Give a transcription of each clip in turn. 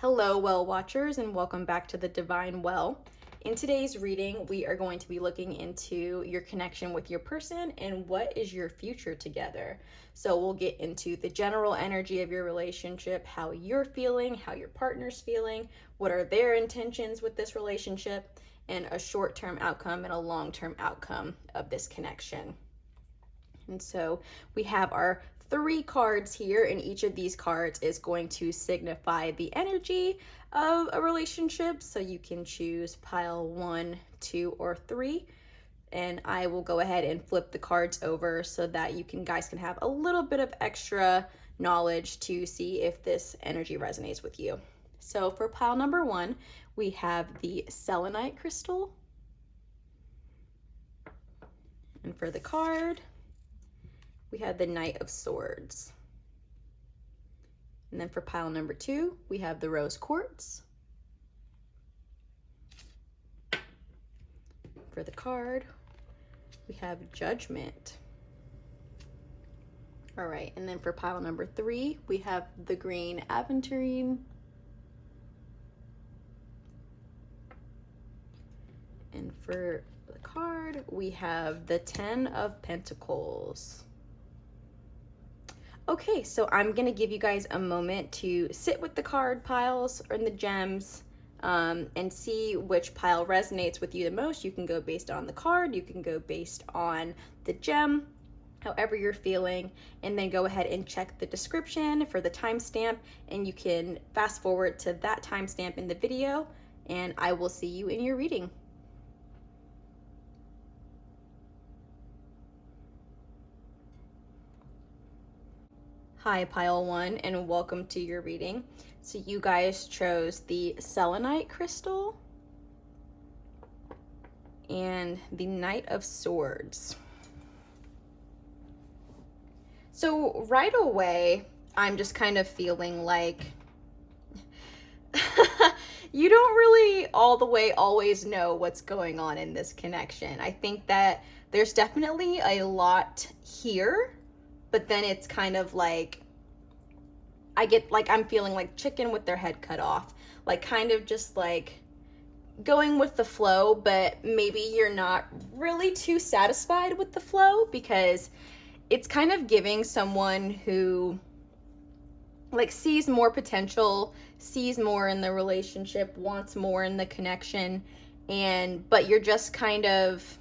Hello, well watchers, and welcome back to the Divine Well. In today's reading, we are going to be looking into your connection with your person and what is your future together. So we'll get into the general energy of your relationship, how you're feeling, how your partner's feeling, what are their intentions with this relationship, and a short-term outcome and a long-term outcome of this connection. And so we have our 3 cards here, and each of these cards is going to signify the energy of a relationship. So you can choose pile 1, 2, or 3. And I will go ahead and flip the cards over so that you guys can have a little bit of extra knowledge to see if this energy resonates with you. So for pile number 1, we have the selenite crystal. And for the card, we have the Knight of Swords. And then for pile number 2, we have the Rose Quartz. For the card, we have Judgment. All right, and then for pile number 3, we have the Green Aventurine. And for the card, we have the Ten of Pentacles. Okay, so I'm gonna give you guys a moment to sit with the card piles or the gems and see which pile resonates with you the most. You can go based on the card, you can go based on the gem, however you're feeling, and then go ahead and check the description for the timestamp, and you can fast forward to that timestamp in the video, and I will see you in your reading. Hi, pile 1, and welcome to your reading. So you guys chose the selenite crystal and the Knight of Swords. So right away, I'm just kind of feeling like you don't really all the way always know what's going on in this connection. I think that there's definitely a lot here, but then it's kind of like I'm feeling like chicken with their head cut off, like kind of just like going with the flow, but maybe you're not really too satisfied with the flow because it's kind of giving someone who like sees more potential, sees more in the relationship, wants more in the connection, but you're just kind of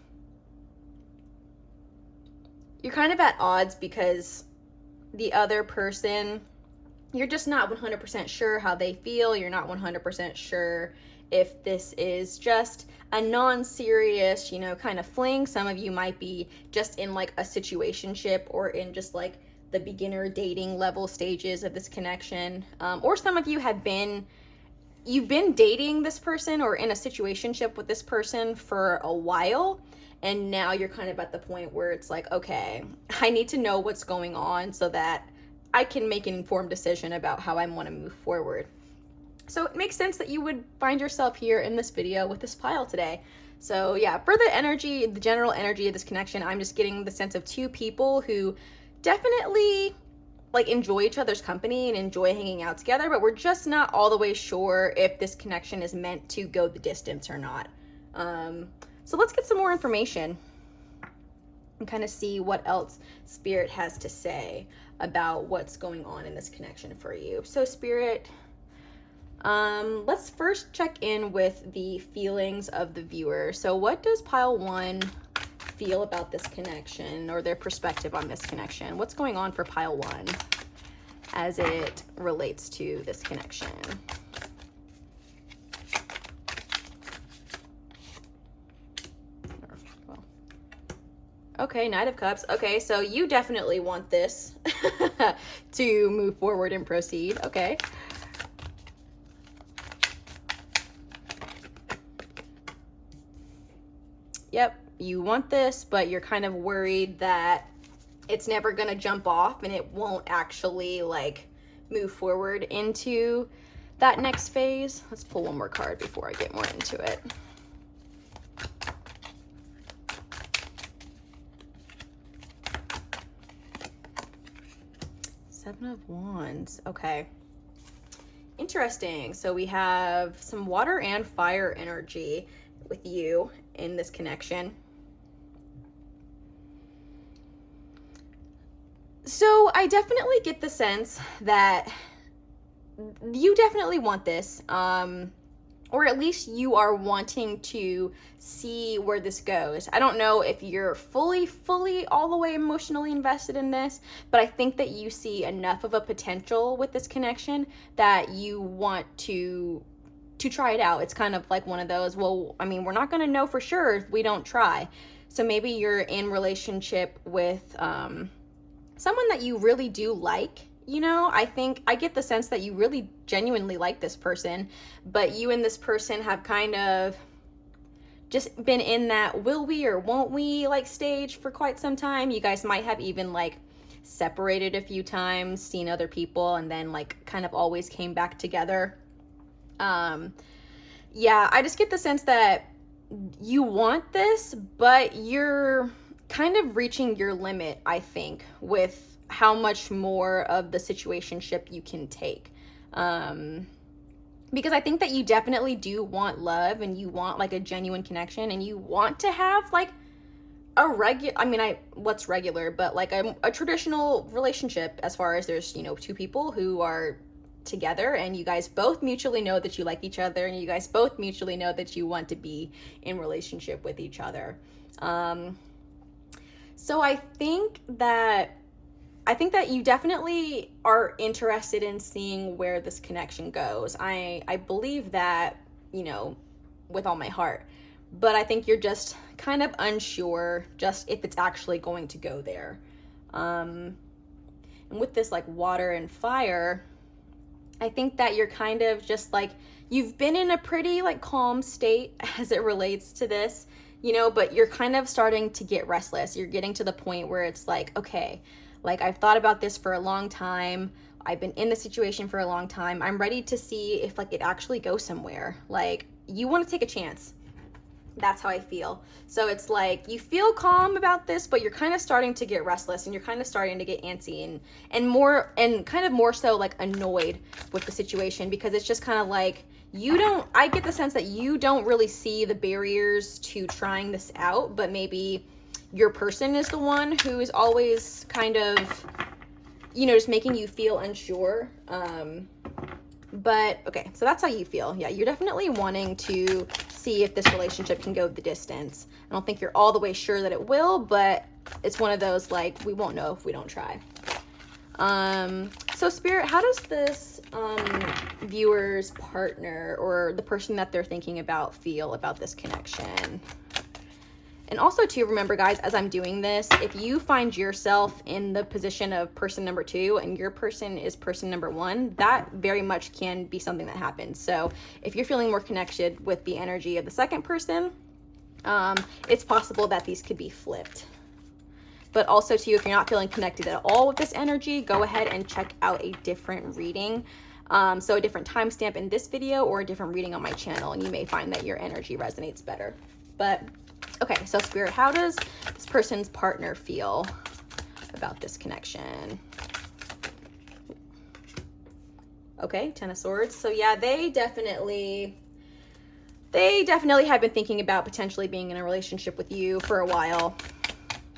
at odds because the other person, you're just not 100% sure how they feel. You're not 100% sure if this is just a non-serious, kind of fling. Some of you might be just in like a situationship or in just like the beginner dating level stages of this connection. Or some of you you've been dating this person or in a situationship with this person for a while. And now you're kind of at the point where it's like, okay, I need to know what's going on so that I can make an informed decision about how I want to move forward. So it makes sense that you would find yourself here in this video with this pile today. So yeah, for the energy, the general energy of this connection, I'm just getting the sense of 2 people who definitely like enjoy each other's company and enjoy hanging out together, but we're just not all the way sure if this connection is meant to go the distance or not. So let's get some more information and kind of see what else Spirit has to say about what's going on in this connection for you. So Spirit, let's first check in with the feelings of the viewer. So what does pile 1 feel about this connection or their perspective on this connection? What's going on for pile 1 as it relates to this connection? Okay, Knight of Cups. Okay, so you definitely want this to move forward and proceed. Okay. Yep, you want this, but you're kind of worried that it's never gonna jump off and it won't actually like move forward into that next phase. Let's pull one more card before I get more into it. Seven of Wands. Okay. Interesting. So we have some water and fire energy with you in this connection. So I definitely get the sense that you definitely want this, or at least you are wanting to see where this goes. I don't know if you're fully all the way emotionally invested in this, but I think that you see enough of a potential with this connection that you want to try it out. It's kind of like one of those, well, I mean, we're not going to know for sure if we don't try. So maybe you're in relationship with someone that you really do like. You know, I think I get the sense that you really genuinely like this person, but you and this person have kind of just been in that will we or won't we like stage for quite some time. You guys might have even like separated a few times, seen other people, and then like kind of always came back together. Yeah, I just get the sense that you want this, but you're kind of reaching your limit, I think, with how much more of the situationship you can take. Because I think that you definitely do want love, and you want like a genuine connection, and you want to have like a what's regular, but like a traditional relationship, as far as there's, you know, two people who are together and you guys both mutually know that you like each other, and you guys both mutually know that you want to be in relationship with each other. So I think that you definitely are interested in seeing where this connection goes. I believe that, you know, with all my heart. But I think you're just kind of unsure just if it's actually going to go there. And with this like water and fire, I think that you're kind of just like, you've been in a pretty like calm state as it relates to this, you know, but you're kind of starting to get restless. You're getting to the point where it's like, okay, like I've thought about this for a long time. I've been in the situation for a long time. I'm ready to see if like it actually goes somewhere. Like you want to take a chance. That's how I feel. So it's like you feel calm about this, but you're kind of starting to get restless, and you're kind of starting to get antsy and kind of more so like annoyed with the situation, because it's just kind of like I get the sense that you don't really see the barriers to trying this out, but maybe your person is the one who is always kind of, you know, just making you feel unsure. But okay, so that's how you feel. Yeah, you're definitely wanting to see if this relationship can go the distance. I don't think you're all the way sure that it will, but it's one of those like, we won't know if we don't try. So Spirit, how does this viewer's partner or the person that they're thinking about feel about this connection? And also to remember, guys, as I'm doing this, if you find yourself in the position of person number 2 and your person is person number 1, that very much can be something that happens. So if you're feeling more connected with the energy of the second person, it's possible that these could be flipped. But also too, if you're not feeling connected at all with this energy, go ahead and check out a different reading. So a different timestamp in this video or a different reading on my channel, and you may find that your energy resonates better. But okay, so Spirit, how does this person's partner feel about this connection? Okay, Ten of Swords. So yeah, they definitely have been thinking about potentially being in a relationship with you for a while.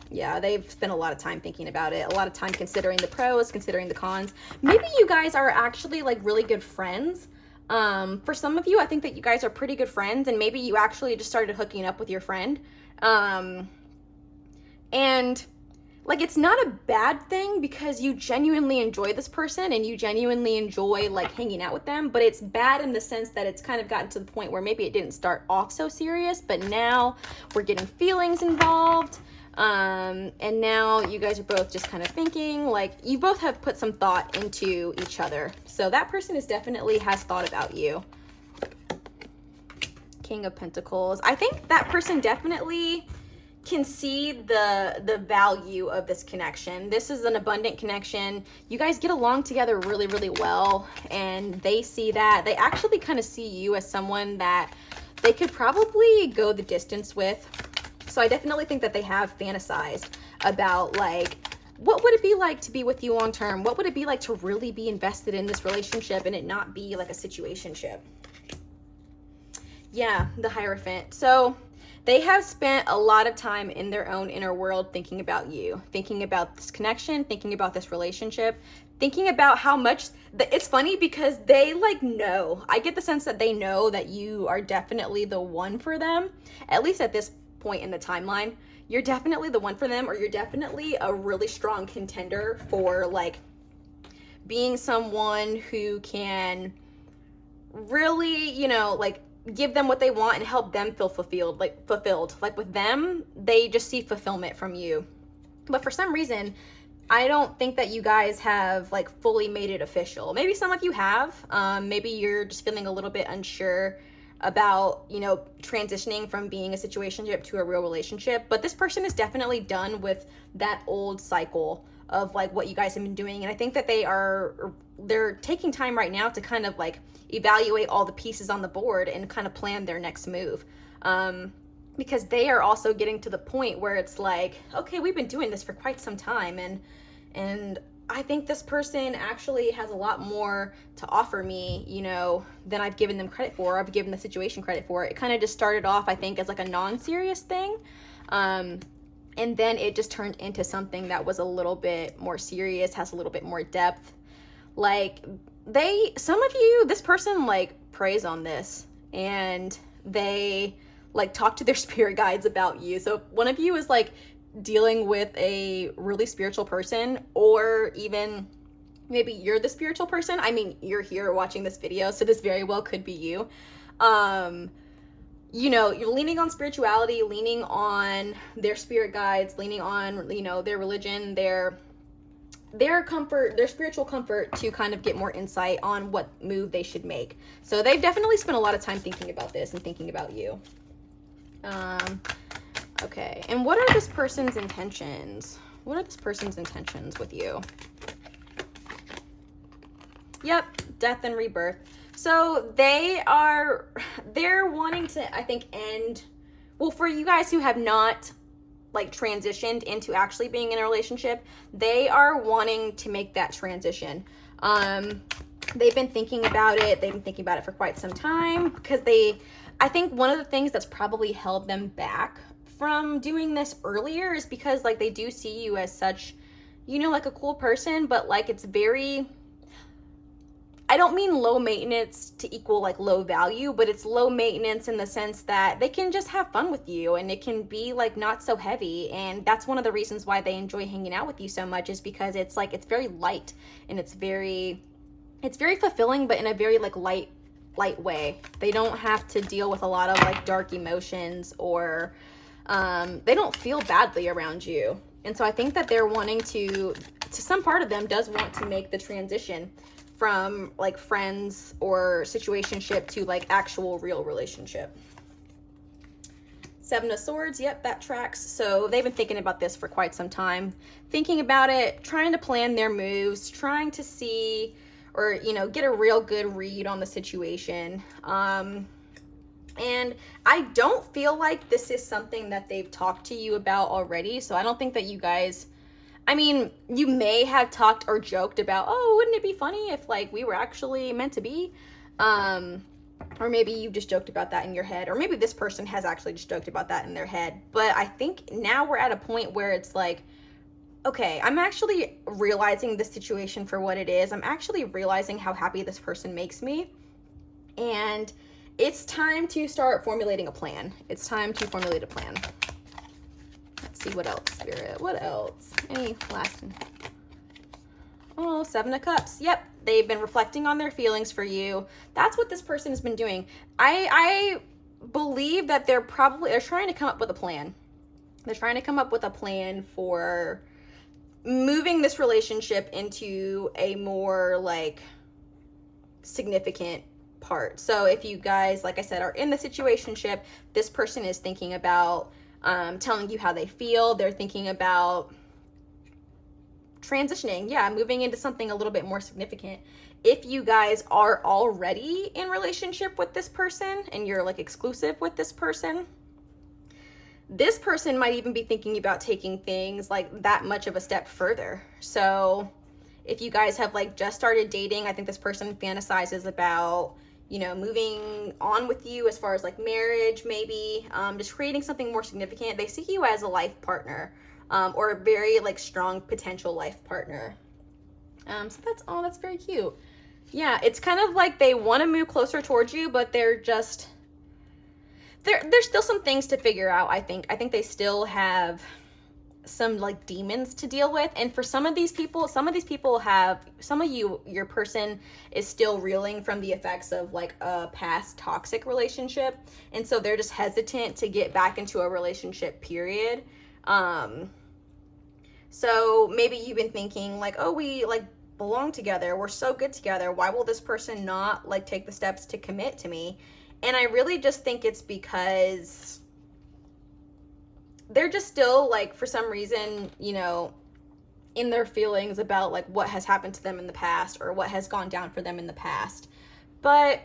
Yeah, they've spent a lot of time thinking about it, a lot of time considering the pros, considering the cons. Maybe you guys are actually like really good friends. For some of you, I think that you guys are pretty good friends, and maybe you actually just started hooking up with your friend. And like, it's not a bad thing because you genuinely enjoy this person and you genuinely enjoy like hanging out with them, but it's bad in the sense that it's kind of gotten to the point where maybe it didn't start off so serious, but now we're getting feelings involved. And now you guys are both just kind of thinking, like, you both have put some thought into each other. So that person definitely has thought about you. King of Pentacles. I think that person definitely can see the value of this connection. This is an abundant connection. You guys get along together really, really well, and they see that. They actually kind of see you as someone that they could probably go the distance with. So I definitely think that they have fantasized about like what would it be like to be with you long term? What would it be like to really be invested in this relationship and it not be like a situationship? Yeah, the Hierophant. So they have spent a lot of time in their own inner world thinking about you, thinking about this connection, thinking about this relationship, thinking about how much, it's funny because they like know, I get the sense that they know that you are definitely the one for them, at least at this point in the timeline. You're definitely the one for them, or you're definitely a really strong contender for like being someone who can really, you know, like give them what they want and help them feel fulfilled. Like with them, they just see fulfillment from you. But for some reason, I don't think that you guys have like fully made it official. Maybe some of you have. Maybe you're just feeling a little bit unsure about, you know, transitioning from being a situationship to a real relationship. But this person is definitely done with that old cycle of like what you guys have been doing. And I think that they're taking time right now to kind of like evaluate all the pieces on the board and kind of plan their next move. Because they are also getting to the point where it's like, okay, we've been doing this for quite some time, and I think this person actually has a lot more to offer me, you know, than I've given them credit for. I've given the situation credit for. It kind of just started off, I think, as like a non-serious thing. And then it just turned into something that was a little bit more serious, has a little bit more depth. Like some of you, this person like preys on this, and they like talk to their spirit guides about you. So one of you is like dealing with a really spiritual person, or even maybe you're the spiritual person. I mean, you're here watching this video, so this very well could be you. You know, you're leaning on spirituality, leaning on their spirit guides, leaning on, you know, their religion, their comfort, their spiritual comfort, to kind of get more insight on what move they should make. So they've definitely spent a lot of time thinking about this and thinking about you. Okay, and what are this person's intentions? What are this person's intentions with you? Yep, death and rebirth. So they're wanting to, I think, end, well, for you guys who have not like transitioned into actually being in a relationship, they are wanting to make that transition. They've been thinking about it. They've been thinking about it for quite some time, because I think one of the things that's probably held them back from doing this earlier is because like they do see you as such, you know, like a cool person, but like it's very, I don't mean low maintenance to equal like low value, but it's low maintenance in the sense that they can just have fun with you, and it can be like not so heavy. And that's one of the reasons why they enjoy hanging out with you so much, is because it's like, it's very light, and it's very fulfilling, but in a very like light way. They don't have to deal with a lot of like dark emotions, or they don't feel badly around you. And so I think that they're wanting to some part of them does want to make the transition from like friends or situationship to like actual real relationship. Seven of Swords, yep, that tracks. So they've been thinking about this for quite some time, thinking about it, trying to plan their moves, trying to see, or, you know, get a real good read on the situation. And I don't feel like this is something that they've talked to you about already. So I don't think that you guys, I mean, you may have talked or joked about, oh, wouldn't it be funny if like we were actually meant to be? Or maybe you just joked about that in your head, or maybe this person has actually just joked about that in their head. But I think now we're at a point where it's like, okay, I'm actually realizing this situation for what it is. I'm actually realizing how happy this person makes me. And it's time to start formulating a plan. It's time to formulate a plan. Let's see, what else, Spirit? What else? Any last? Oh, Seven of Cups. Yep, they've been reflecting on their feelings for you. That's what this person has been doing. I believe that they're trying to come up with a plan. They're trying to come up with a plan for moving this relationship into a more like significant part. So if you guys, like I said, are in the situationship, this person is thinking about telling you how they feel. They're thinking about transitioning, moving into something a little bit more significant. If you guys are already in relationship with this person and you're like exclusive with this person, this person might even be thinking about taking things like that much of a step further. So if you guys have like just started dating, I think this person fantasizes about, you know, moving on with you as far as like marriage, maybe just creating something more significant. They see you as a life partner, or a very like strong potential life partner. So that's very cute. Yeah, it's kind of like they want to move closer towards you, but they're just, there's still some things to figure out. I think they still have some like demons to deal with, and for some of these people your person is still reeling from the effects of like a past toxic relationship, and so they're just hesitant to get back into a relationship, period. So maybe you've been thinking like, oh, we like belong together, we're so good together, why will this person not like take the steps to commit to me? And I really just think it's because they're just still like, for some reason, you know, in their feelings about like what has happened to them in the past or what has gone down for them in the past. But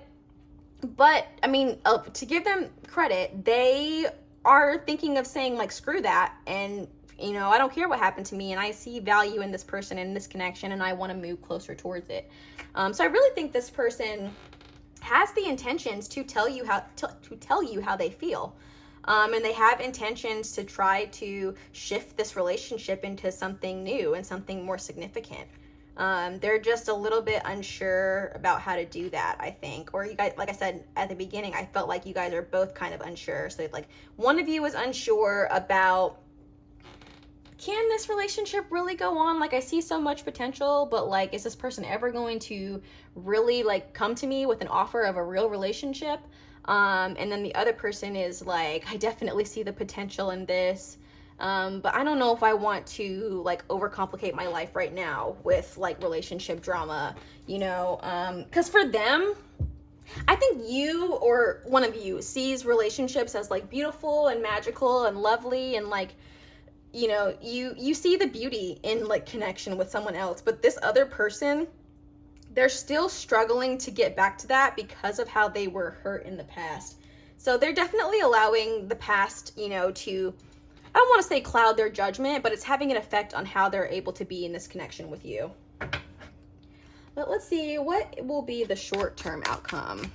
I mean, to give them credit, they are thinking of saying like, screw that, and you know, I don't care what happened to me, and I see value in this person and this connection, and I want to move closer towards it. So I really think this person has the intentions to tell you how they feel. And they have intentions to try to shift this relationship into something new and something more significant. They're just a little bit unsure about how to do that, I think. Or you guys, like I said at the beginning, I felt like you guys are both kind of unsure. So like one of you is unsure about, can this relationship really go on? Like, I see so much potential, but like, is this person ever going to really like come to me with an offer of a real relationship? And then the other person is like, I definitely see the potential in this, but I don't know if I want to like overcomplicate my life right now with like relationship drama, you know? Because for them, I think you or one of you sees relationships as like beautiful and magical and lovely, and like, you know, you see the beauty in like connection with someone else, but this other person, they're still struggling to get back to that because of how they were hurt in the past. So they're definitely allowing the past, you know, to, I don't want to say cloud their judgment, but it's having an effect on how they're able to be in this connection with you. But let's see, what will be the short-term outcome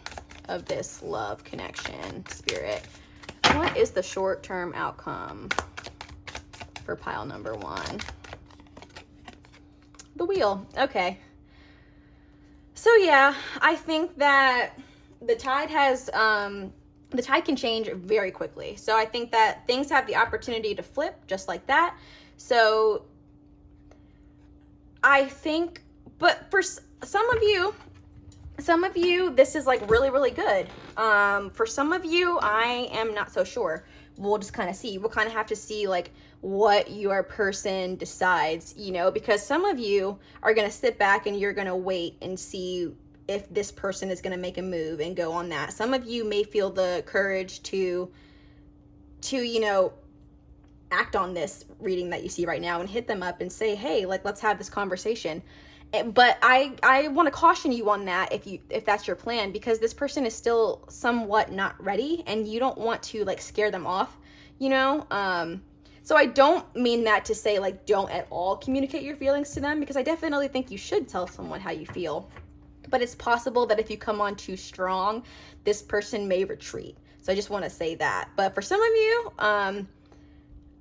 of this love connection, Spirit? What is the short-term outcome for pile number one? The wheel. Okay. So yeah, I think that the tide can change very quickly. So I think that things have the opportunity to flip just like that. So I think, but for some of you, this is like really, really good. For some of you, I am not so sure. We'll just kind of see. We'll kind of have to see like what your person decides, you know, because some of you are going to sit back and you're going to wait and see if this person is going to make a move and go on that. Some of you may feel the courage to, you know, act on this reading that you see right now and hit them up and say, hey, like, let's have this conversation. But I want to caution you on that if that's your plan, because this person is still somewhat not ready and you don't want to like scare them off, you know? So I don't mean that to say like don't at all communicate your feelings to them, because I definitely think you should tell someone how you feel. But it's possible that if you come on too strong, this person may retreat. So I just want to say that. But for some of you,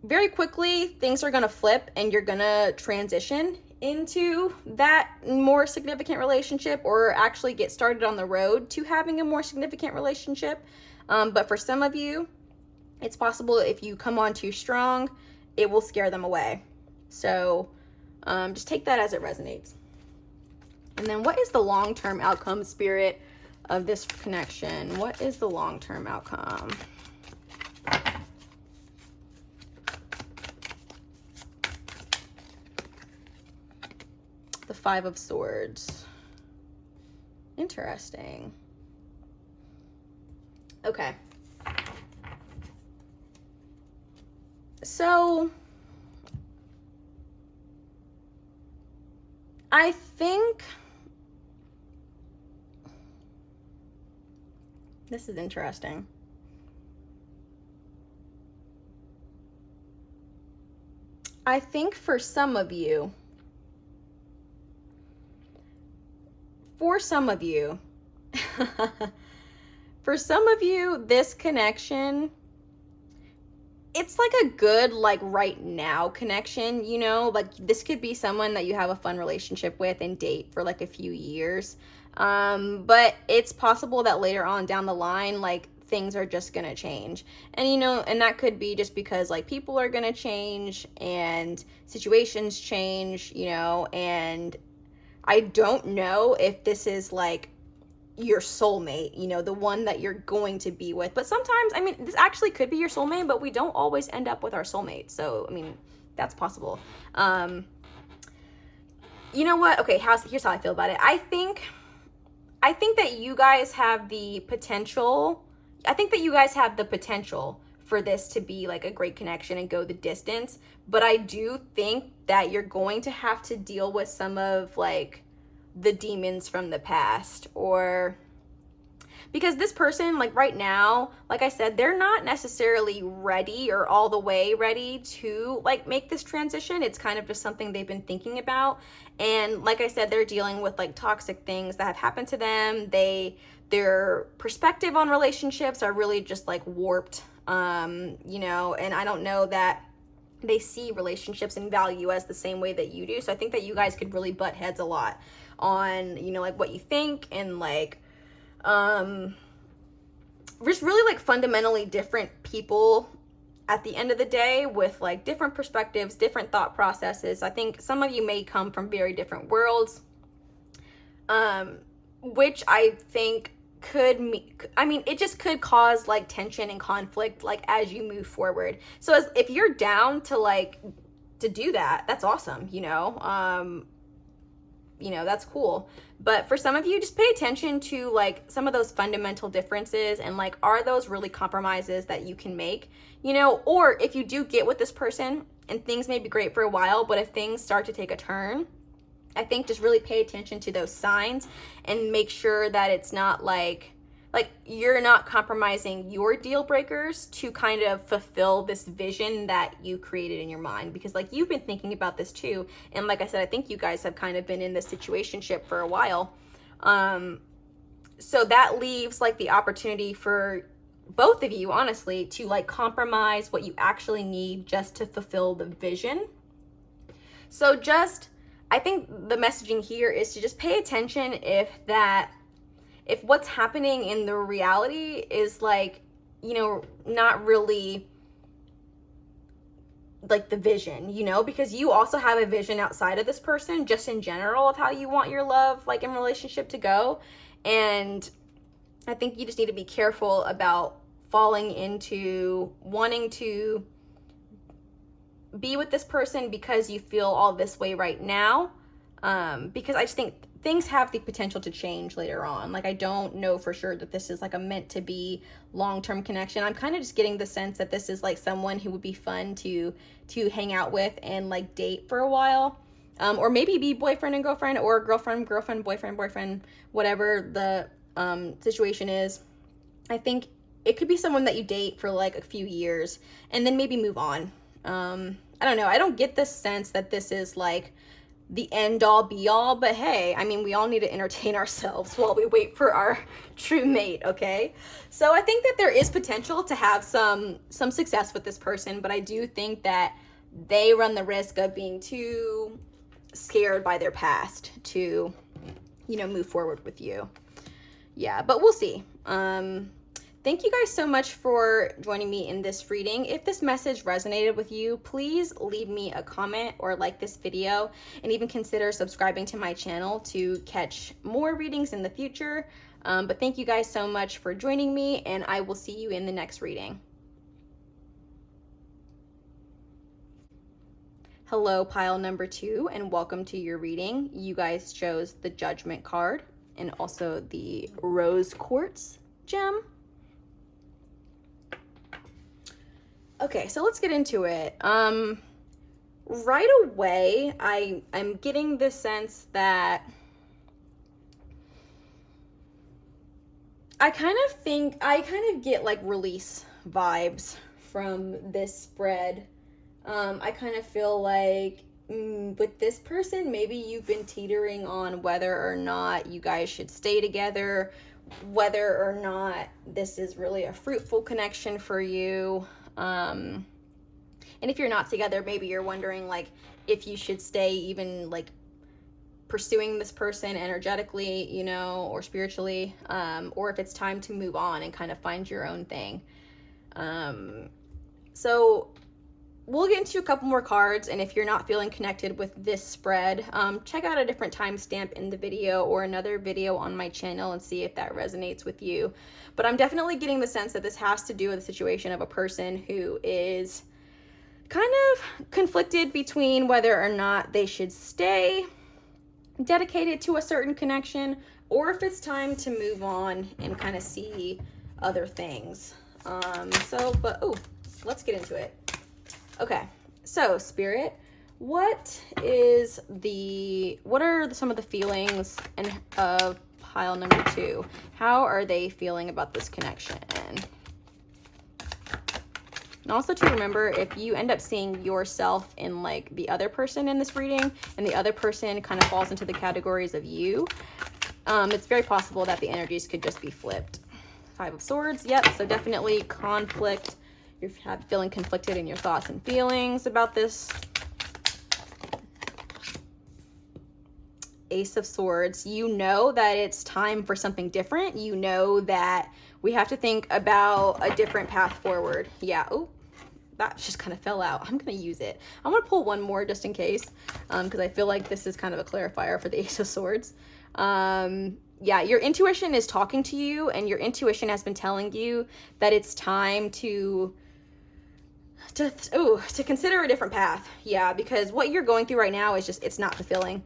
very quickly, things are going to flip and you're going to transition into that more significant relationship, or actually get started on the road to having a more significant relationship. But for some of you, it's possible if you come on too strong, it will scare them away. So just take that as it resonates. And then what is the long-term outcome, Spirit, of this connection? What is the long-term outcome? The Five of Swords. Interesting. Okay. So I think this is interesting. I think for some of you, for some of you, this connection, it's like a good, like, right now connection, you know? Like, this could be someone that you have a fun relationship with and date for like a few years. But it's possible that later on down the line, like, things are just gonna change. And, you know, and that could be just because, like, people are gonna change and situations change, you know? And I don't know if this is, like, your soulmate, you know, the one that you're going to be with. But sometimes, I mean, this actually could be your soulmate, but we don't always end up with our soulmate. So, I mean, that's possible. You know what? Okay, here's how I feel about it. I think that you guys have the potential. I think that you guys have the potential for this to be like a great connection and go the distance. But I do think that you're going to have to deal with some of, like, the demons from the past, or because this person, like, right now, like I said, they're not necessarily ready or all the way ready to, like, make this transition. It's kind of just something they've been thinking about. And like I said, they're dealing with, like, toxic things that have happened to them. Their perspective on relationships are really just, like, warped, you know, and I don't know that they see relationships and value as the same way that you do. So I think that you guys could really butt heads a lot on, you know, like, what you think, and, like, just really, like, fundamentally different people at the end of the day, with, like, different perspectives, different thought processes. I think some of you may come from very different worlds, which I think it just could cause, like, tension and conflict, like, as you move forward. So if you're down to, like, to do that, that's awesome, you know? You know, that's cool. But for some of you, just pay attention to, like, some of those fundamental differences, and, like, are those really compromises that you can make, you know? Or if you do get with this person and things may be great for a while, but if things start to take a turn, I think just really pay attention to those signs and make sure that it's not like you're not compromising your deal breakers to kind of fulfill this vision that you created in your mind. Because, like, you've been thinking about this too. And like I said, I think you guys have kind of been in this situationship for a while. So that leaves, like, the opportunity for both of you, honestly, to, like, compromise what you actually need just to fulfill the vision. So I think the messaging here is to just pay attention if what's happening in the reality is, like, you know, not really, like, the vision, you know, because you also have a vision outside of this person, just in general, of how you want your love, like, in relationship to go. And I think you just need to be careful about falling into wanting to be with this person because you feel all this way right now. Because I just think things have the potential to change later on. Like, I don't know for sure that this is, like, a meant to be long-term connection. I'm kind of just getting the sense that this is, like, someone who would be fun to hang out with and, like, date for a while. Or maybe be boyfriend and girlfriend, or girlfriend, boyfriend, whatever the situation is. I think it could be someone that you date for, like, a few years and then maybe move on. I don't know. I don't get the sense that this is, like, the end all be all, but hey, I mean, we all need to entertain ourselves while we wait for our true mate, okay? So I think that there is potential to have some success with this person, but I do think that they run the risk of being too scared by their past to, you know, move forward with you. Yeah, but we'll see. Thank you guys so much for joining me in this reading. If this message resonated with you, please leave me a comment or like this video, and even consider subscribing to my channel to catch more readings in the future. But thank you guys so much for joining me, and I will see you in the next reading. Hello, pile number 2, and welcome to your reading. You guys chose the Judgment card and also the Rose Quartz gem. Okay, so let's get into it. Right away, I'm getting this sense that I kind of get, like, release vibes from this spread. I kind of feel like with this person, maybe you've been teetering on whether or not you guys should stay together, whether or not this is really a fruitful connection for you. And if you're not together, maybe you're wondering like if you should stay even like pursuing this person energetically, you know, or spiritually, or if it's time to move on and kind of find your own thing. So we'll get into a couple more cards, and if you're not feeling connected with this spread, check out a different timestamp in the video or another video on my channel and see if that resonates with you. But I'm definitely getting the sense that this has to do with the situation of a person who is kind of conflicted between whether or not they should stay dedicated to a certain connection or if it's time to move on and kind of see other things. Let's get into it. Okay, so Spirit, what are some of the feelings of pile number 2? How are they feeling about this connection? And also to remember, if you end up seeing yourself in like the other person in this reading and the other person kind of falls into the categories of you, it's very possible that the energies could just be flipped. 5 of Swords, yep, so definitely conflict. You're feeling conflicted in your thoughts and feelings about this. Ace of Swords, you know that it's time for something different. You know that we have to think about a different path forward. Yeah, oh, that just kind of fell out. I'm going to use it. I'm going to pull one more just in case, because I feel like this is kind of a clarifier for the Ace of Swords. Yeah, your intuition is talking to you, and your intuition has been telling you that it's time to consider a different path. Yeah, because what you're going through right now is just, it's not fulfilling.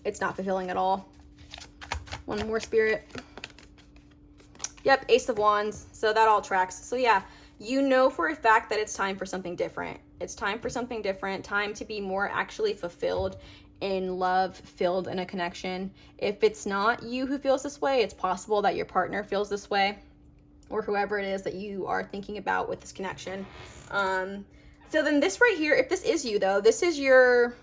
It's not fulfilling at all. One more, Spirit. Yep, Ace of Wands. So that all tracks. So yeah, you know for a fact that it's time for something different. It's time for something different. Time to be more actually fulfilled in love, filled in a connection. If it's not you who feels this way, it's possible that your partner feels this way, or whoever it is that you are thinking about with this connection. So then this right here, if this is you though, this is your,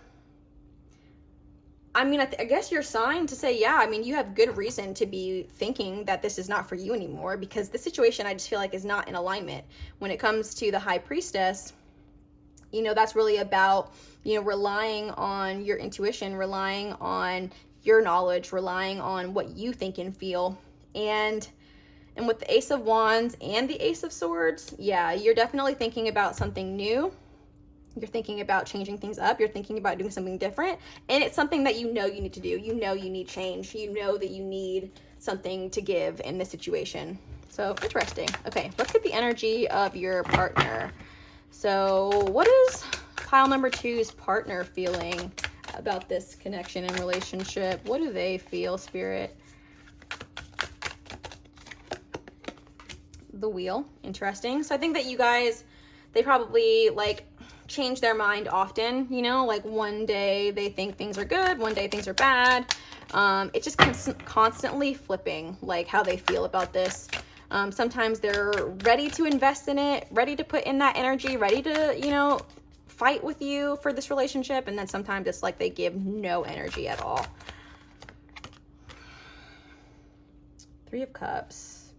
I mean, I guess your sign to say, yeah, I mean, you have good reason to be thinking that this is not for you anymore, because this situation I just feel like is not in alignment. When it comes to the High Priestess, you know, that's really about, you know, relying on your intuition, relying on your knowledge, relying on what you think and feel. And with the Ace of Wands and the Ace of Swords, yeah, you're definitely thinking about something new. You're thinking about changing things up. You're thinking about doing something different. And it's something that you know you need to do. You know you need change. You know that you need something to give in this situation. So interesting. Okay, let's get the energy of your partner. So what is pile number 2's partner feeling about this connection and relationship? What do they feel, Spirit? The Wheel. Interesting. So I think that you guys, they probably like change their mind often, you know, like one day they think things are good, one day things are bad. It's just constantly flipping, like how they feel about this. Sometimes they're ready to invest in it, ready to put in that energy, ready to, you know, fight with you for this relationship. And then sometimes it's like they give no energy at all. 3 of Cups.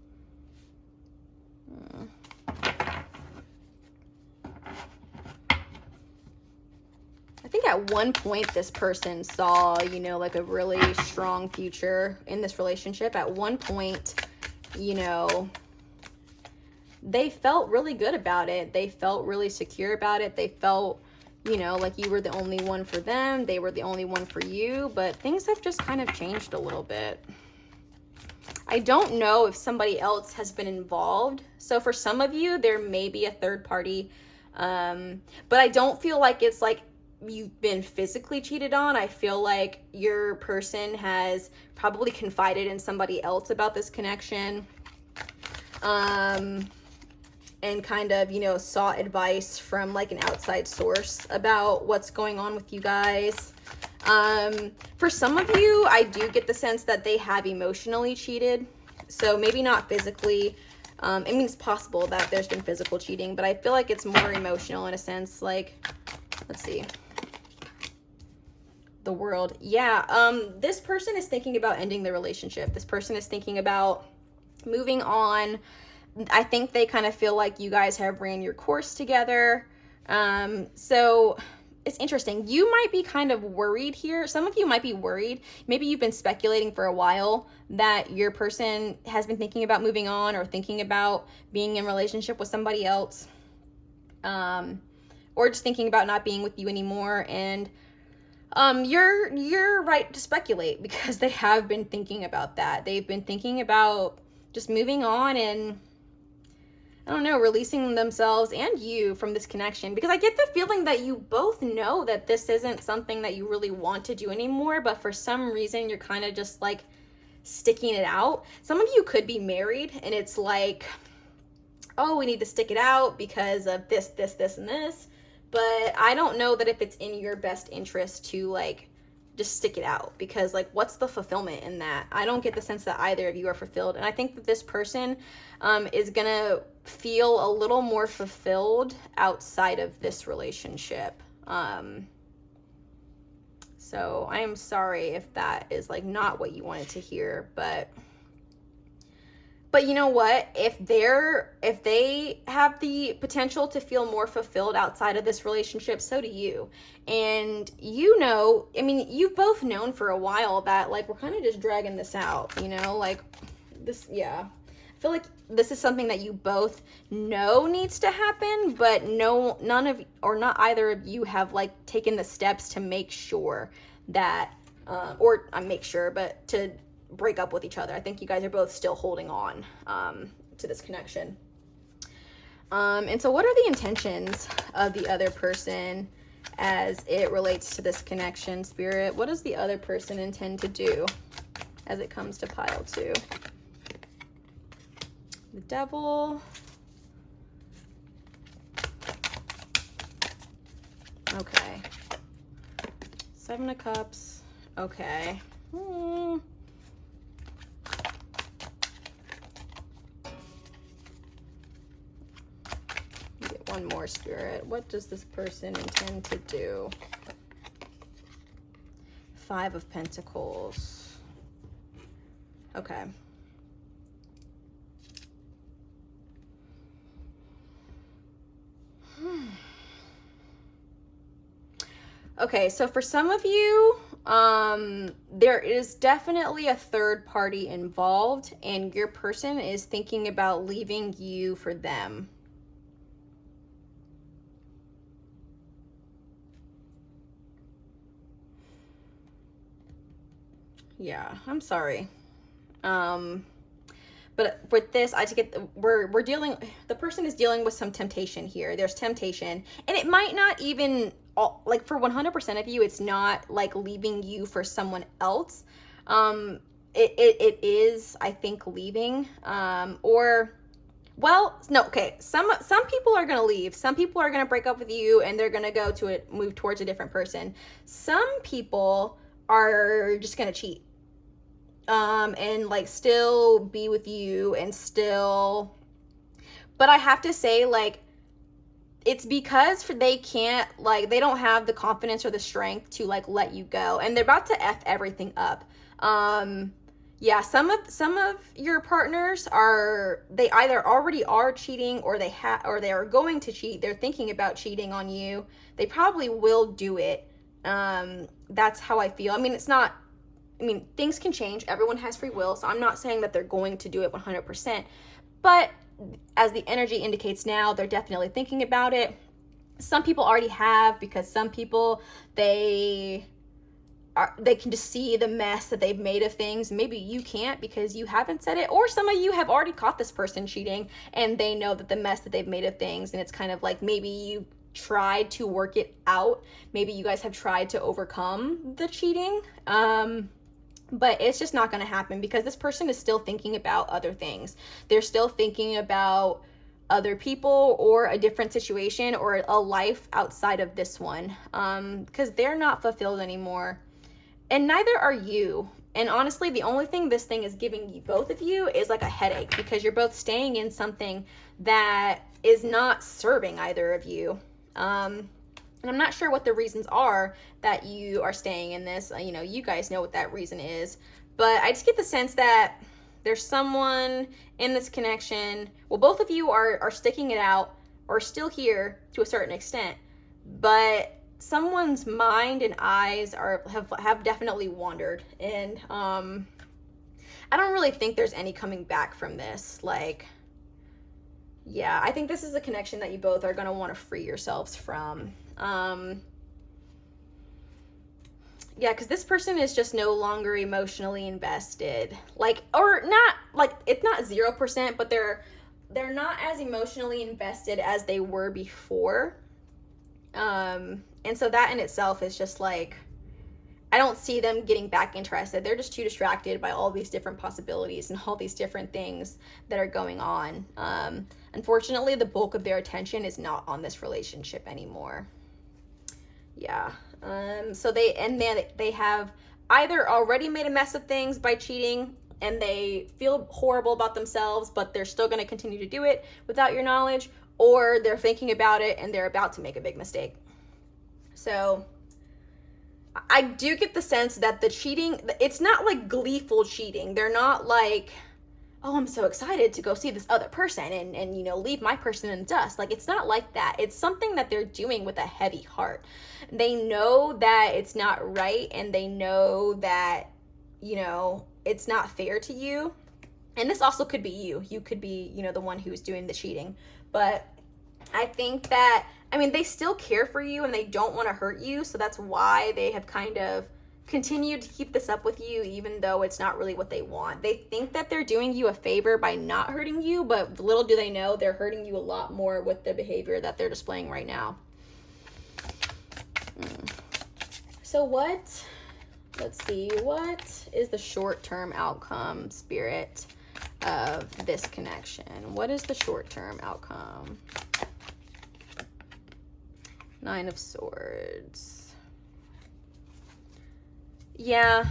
I think at one point this person saw, you know, like a really strong future in this relationship. At one point, you know, they felt really good about it. They felt really secure about it. They felt, you know, like you were the only one for them. They were the only one for you. But things have just kind of changed a little bit. I don't know if somebody else has been involved. So for some of you, there may be a third party. But I don't feel like it's like you've been physically cheated on. I feel like your person has probably confided in somebody else about this connection. And kind of, you know, sought advice from like an outside source about what's going on with you guys. For some of you, I do get the sense that they have emotionally cheated. So maybe not physically, I mean, it's possible that there's been physical cheating, but I feel like it's more emotional in a sense. Like, let's see. The World. Yeah, this person is thinking about ending the relationship. This person is thinking about moving on. I think they kind of feel like you guys have ran your course together. So it's interesting. You might be kind of worried here. Some of you might be worried. Maybe you've been speculating for a while that your person has been thinking about moving on or thinking about being in a relationship with somebody else. Or just thinking about not being with you anymore. And you're right to speculate, because they have been thinking about that. They've been thinking about just moving on and, I don't know, releasing themselves and you from this connection, because I get the feeling that you both know that this isn't something that you really want to do anymore, but for some reason you're kind of just like sticking it out. Some of you could be married and it's like, oh, we need to stick it out because of this, and this. But I don't know that if it's in your best interest to like just stick it out, because like, what's the fulfillment in that? I don't get the sense that either of you are fulfilled. And I think that this person is gonna feel a little more fulfilled outside of this relationship. So I am sorry if that is like not what you wanted to hear, but you know what? If they have the potential to feel more fulfilled outside of this relationship, so do you. And you know, I mean, you've both known for a while that like, we're kind of just dragging this out, you know, like this, yeah. I feel like this is something that you both know needs to happen, but none of, or not either of you have like taken the steps to make sure that, or make sure, but to break up with each other. I think you guys are both still holding on to this connection. And so what are the intentions of the other person as it relates to this connection, Spirit? What does the other person intend to do as it comes to pile 2? The Devil. Okay. 7 of Cups. Okay. Get one more, Spirit. What does this person intend to do? 5 of Pentacles. Okay. Okay, so for some of you, there is definitely a third party involved, and your person is thinking about leaving you for them. Yeah, I'm sorry. But with this, I get we're dealing, the person is dealing with some temptation here. There's temptation, and it might not even, like for 100% of you, it's not like leaving you for someone else. It is, I think, leaving, or, well, no, okay. Some people are going to leave. Some people are going to break up with you and they're going to move towards a different person. Some people are just going to cheat. And like still be with you and still, but I have to say, like, it's because they can't, like, they don't have the confidence or the strength to like let you go, and they're about to F everything up. Yeah, some of your partners they either already are cheating, or they are going to cheat. They're thinking about cheating on you. They probably will do it. That's how I feel. I mean, things can change. Everyone has free will, so I'm not saying that they're going to do it 100%. But as the energy indicates now, they're definitely thinking about it. Some people already have, because some people, they can just see the mess that they've made of things. Maybe you can't because you haven't said it, or some of you have already caught this person cheating and they know that the mess that they've made of things, and it's kind of like maybe you tried to work it out. Maybe you guys have tried to overcome the cheating. But it's just not going to happen, because this person is still thinking about other things. They're still thinking about other people or a different situation or a life outside of this one, because they're not fulfilled anymore. And neither are you. And honestly, the only thing this thing is giving you, both of you, is like a headache, because you're both staying in something that is not serving either of you. And I'm not sure what the reasons are that you are staying in this. You know, you guys know what that reason is. But I just get the sense that there's someone in this connection. Well, both of you are sticking it out, or still here to a certain extent. But someone's mind and eyes have definitely wandered. And I don't really think there's any coming back from this. Like, yeah, I think this is a connection that you both are going to want to free yourselves from. Yeah, because this person is just no longer emotionally invested. Like, or not, like, it's not 0%, but they're not as emotionally invested as they were before. And so that in itself is just like, I don't see them getting back interested. They're just too distracted by all these different possibilities and all these different things that are going on. Unfortunately, the bulk of their attention is not on this relationship anymore. Yeah. So they have either already made a mess of things by cheating, and they feel horrible about themselves, but they're still going to continue to do it without your knowledge, or they're thinking about it and they're about to make a big mistake. So I do get the sense that the cheating, it's not like gleeful cheating. They're not like, oh, I'm so excited to go see this other person and you know, leave my person in the dust. Like, it's not like that. It's something that they're doing with a heavy heart. They know that it's not right, and they know that, you know, it's not fair to you. And this also could be you. You could be, you know, the one who's doing the cheating. But I think that, I mean, they still care for you and they don't want to hurt you. So that's why they have kind of continued to keep this up with you, even though it's not really what they want. They think that they're doing you a favor by not hurting you, but little do they know they're hurting you a lot more with the behavior that they're displaying right now. So let's see, what is the short-term outcome, Spirit, of this connection? What is the short-term outcome? 9 of Swords. Yeah,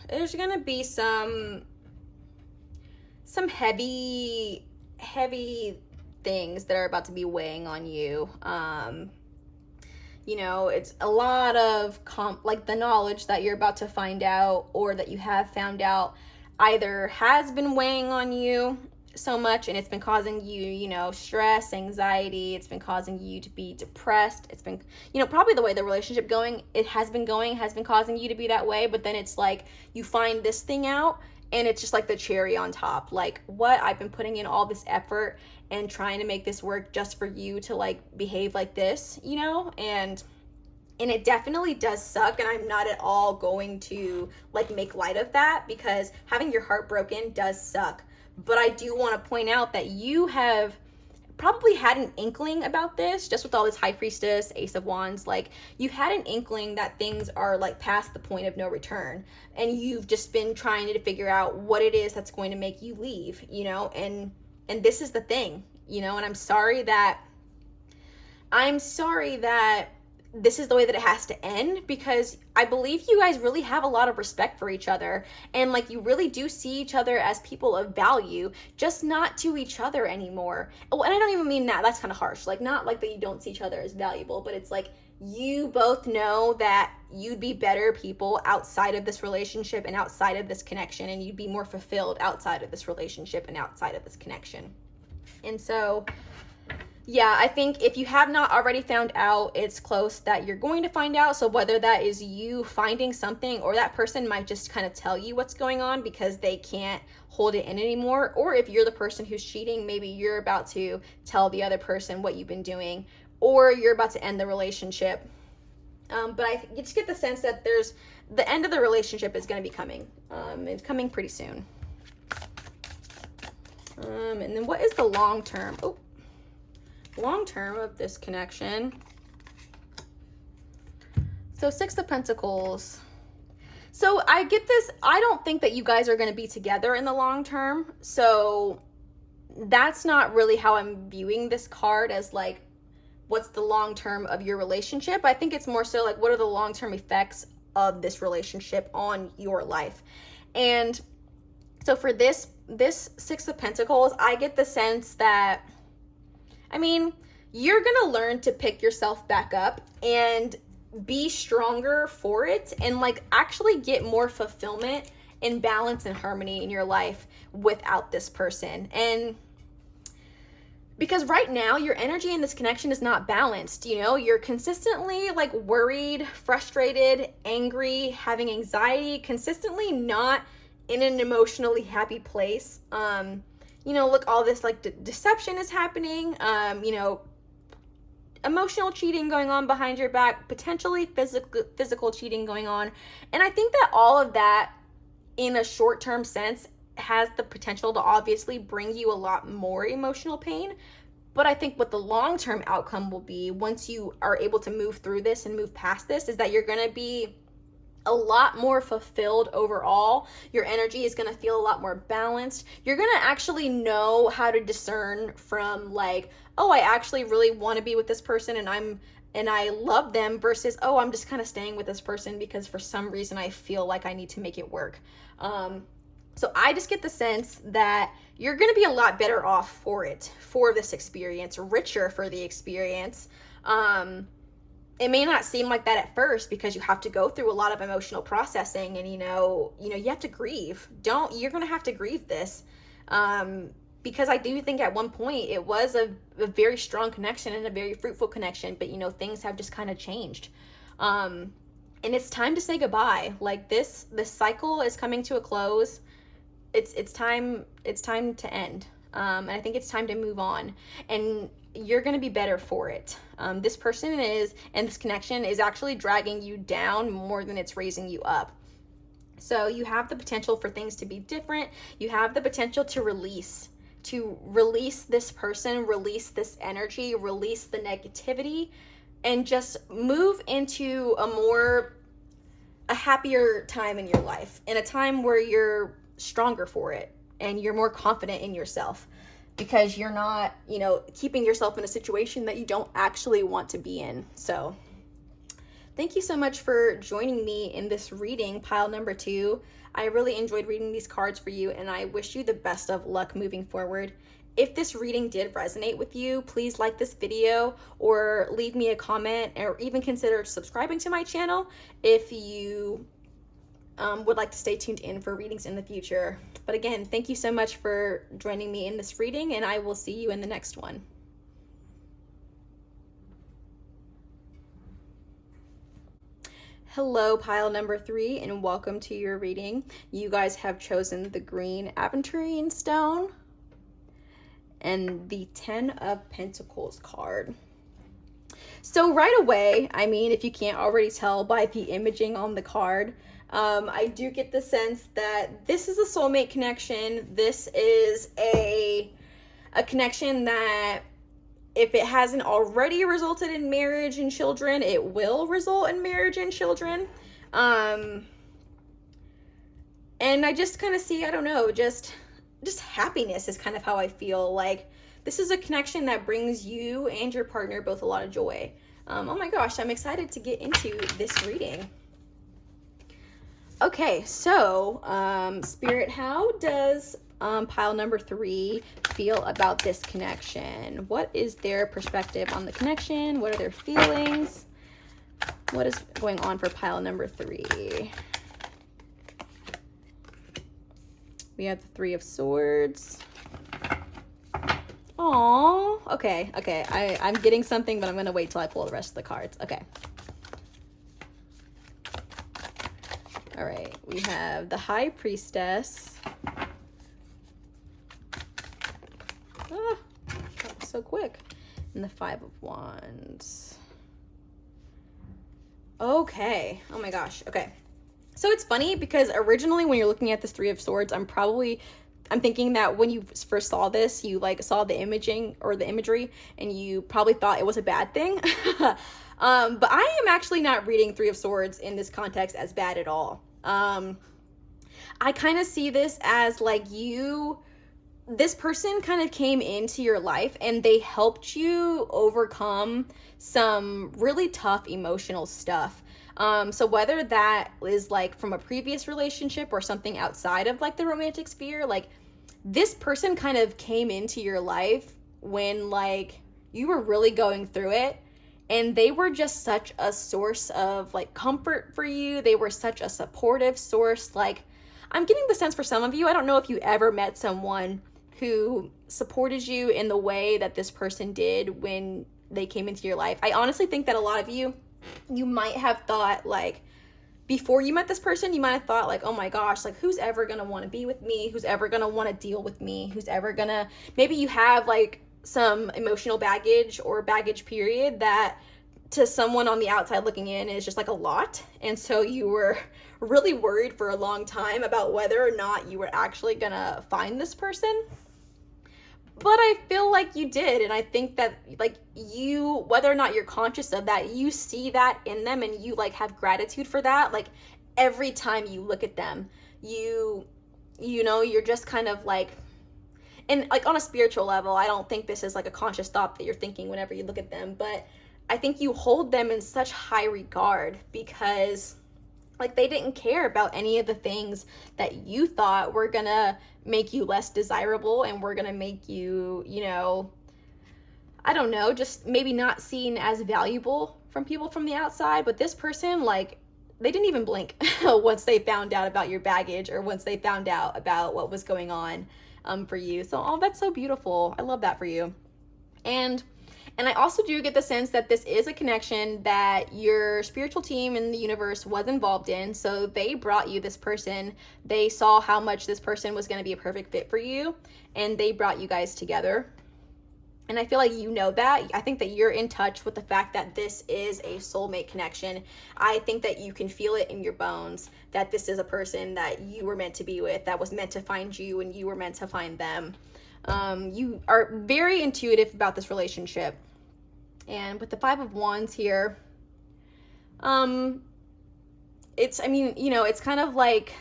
there's gonna be some heavy things that are about to be weighing on you. You know, it's a lot of like the knowledge that you're about to find out, or that you have found out, either has been weighing on you so much and it's been causing you, you know, stress, anxiety. It's been causing you to be depressed. It's been, you know, probably the way the relationship has been causing you to be that way. But then it's like you find this thing out and it's just like the cherry on top. Like, what? I've been putting in all this effort and trying to make this work just for you to like behave like this, you know? And it definitely does suck, and I'm not at all going to like make light of that, because having your heart broken does suck. But I do want to point out that you have probably had an inkling about this, just with all this High Priestess, Ace of Wands. Like, you've had an inkling that things are like past the point of no return, and you've just been trying to figure out what it is that's going to make you leave, you know? And this is the thing, you know? And I'm sorry that this is the way that it has to end, because I believe you guys really have a lot of respect for each other, and like you really do see each other as people of value, just not to each other anymore. Oh, and I don't even mean that, that's kind of harsh, like not like that you don't see each other as valuable, but it's like you both know that you'd be better people outside of this relationship and outside of this connection, and you'd be more fulfilled outside of this relationship and outside of this connection. And so yeah, I think if you have not already found out, it's close that you're going to find out. So whether that is you finding something, or that person might just kind of tell you what's going on because they can't hold it in anymore. Or if you're the person who's cheating, maybe you're about to tell the other person what you've been doing, or you're about to end the relationship. But you just get the sense that the end of the relationship is going to be coming. It's coming pretty soon. And then what is the long term? Long term of this connection. So 6 of Pentacles. So I get this, I don't think that you guys are going to be together in the long term. So that's not really how I'm viewing this card, as like what's the long term of your relationship. I think it's more so like, what are the long term effects of this relationship on your life? And so for this Six of Pentacles, I get the sense that, I mean, you're gonna learn to pick yourself back up and be stronger for it, and like actually get more fulfillment and balance and harmony in your life without this person. And because right now your energy in this connection is not balanced, you know, you're consistently like worried, frustrated, angry, having anxiety, consistently not in an emotionally happy place. You know, look, all this like deception is happening, you know, emotional cheating going on behind your back, potentially physical cheating going on. And I think that all of that in a short-term sense has the potential to obviously bring you a lot more emotional pain. But I think what the long-term outcome will be once you are able to move through this and move past this is that you're going to be a lot more fulfilled overall. Your energy is going to feel a lot more balanced. You're going to actually know how to discern from like, oh, I actually really want to be with this person and I love them, versus, oh, I'm just kind of staying with this person because for some reason I feel like I need to make it work. So I just get the sense that you're going to be a lot better off for this experience, richer for the experience. It may not seem like that at first because you have to go through a lot of emotional processing, and you know, you have to grieve. You're going to have to grieve this. Because I do think at one point it was a very strong connection and a very fruitful connection, but you know, things have just kind of changed. And it's time to say goodbye. Like this cycle is coming to a close. It's time to end. And I think it's time to move on, and you're going to be better for it. This person and this connection is actually dragging you down more than it's raising you up. So you have the potential for things to be different. You have the potential to release this person, release this energy, release the negativity, and just move into a happier time in your life, in a time where you're stronger for it and you're more confident in yourself, because you're not, you know, keeping yourself in a situation that you don't actually want to be in. So thank you so much for joining me in this reading, pile number 2. I really enjoyed reading these cards for you, and I wish you the best of luck moving forward. If this reading did resonate with you, please like this video or leave me a comment, or even consider subscribing to my channel if you would like to stay tuned in for readings in the future. But again, thank you so much for joining me in this reading, and I will see you in the next one. Hello, pile number 3, and welcome to your reading. You guys have chosen the green aventurine stone and the 10 of Pentacles card. So right away, I mean, if you can't already tell by the imaging on the card, I do get the sense that this is a soulmate connection. This is a connection that, if it hasn't already resulted in marriage and children, it will result in marriage and children. And I just kind of see, I don't know, just happiness is kind of how I feel. Like this is a connection that brings you and your partner both a lot of joy. Oh my gosh, I'm excited to get into this reading. Okay, so Spirit, how does pile number 3 feel about this connection? What is their perspective on the connection? What are their feelings? What is going on for pile number 3? We have the 3 of Swords. Aww. Okay. I'm getting something, but I'm going to wait till I pull the rest of the cards. Okay. All right. We have the High Priestess. Ah, that was so quick. And the 5 of Wands. Okay. Oh my gosh. Okay. So it's funny because originally when you're looking at this 3 of Swords, I'm thinking that when you first saw this, you like saw the imaging or the imagery and you probably thought it was a bad thing. But I am actually not reading 3 of Swords in this context as bad at all. I kind of see this as like this person kind of came into your life and they helped you overcome some really tough emotional stuff. So whether that is like from a previous relationship or something outside of like the romantic sphere, like this person kind of came into your life when like you were really going through it, and they were just such a source of like comfort for you. They were such a supportive source. Like, I'm getting the sense for some of you, I don't know if you ever met someone who supported you in the way that this person did when they came into your life. I honestly think that a lot of you might have thought like, before you met this person, you might have thought like, oh my gosh, like who's ever gonna want to be with me? Who's ever gonna want to deal with me? Who's ever gonna, maybe you have like some emotional baggage or baggage period that to someone on the outside looking in is just like a lot. And so you were really worried for a long time about whether or not you were actually gonna find this person. But I feel like you did, and I think that like you, whether or not you're conscious of that, you see that in them and you like have gratitude for that. Like every time you look at them, you know, you're just kind of like, and like on a spiritual level, I don't think this is like a conscious thought that you're thinking whenever you look at them, but I think you hold them in such high regard because like they didn't care about any of the things that you thought were gonna make you less desirable and were gonna make you, you know, I don't know, just maybe not seen as valuable from people from the outside. But this person, like, they didn't even blink once they found out about your baggage or once they found out about what was going on for you. So, oh, that's so beautiful. I love that for you. And I also do get the sense that this is a connection that your spiritual team in the universe was involved in. So they brought you this person. They saw how much this person was going to be a perfect fit for you, and they brought you guys together. And I feel like you know that. I think that you're in touch with the fact that this is a soulmate connection. I think that you can feel it in your bones that this is a person that you were meant to be with, that was meant to find you and you were meant to find them. You are very intuitive about this relationship. And with the 5 of Wands here, it's, I mean, you know, it's kind of like,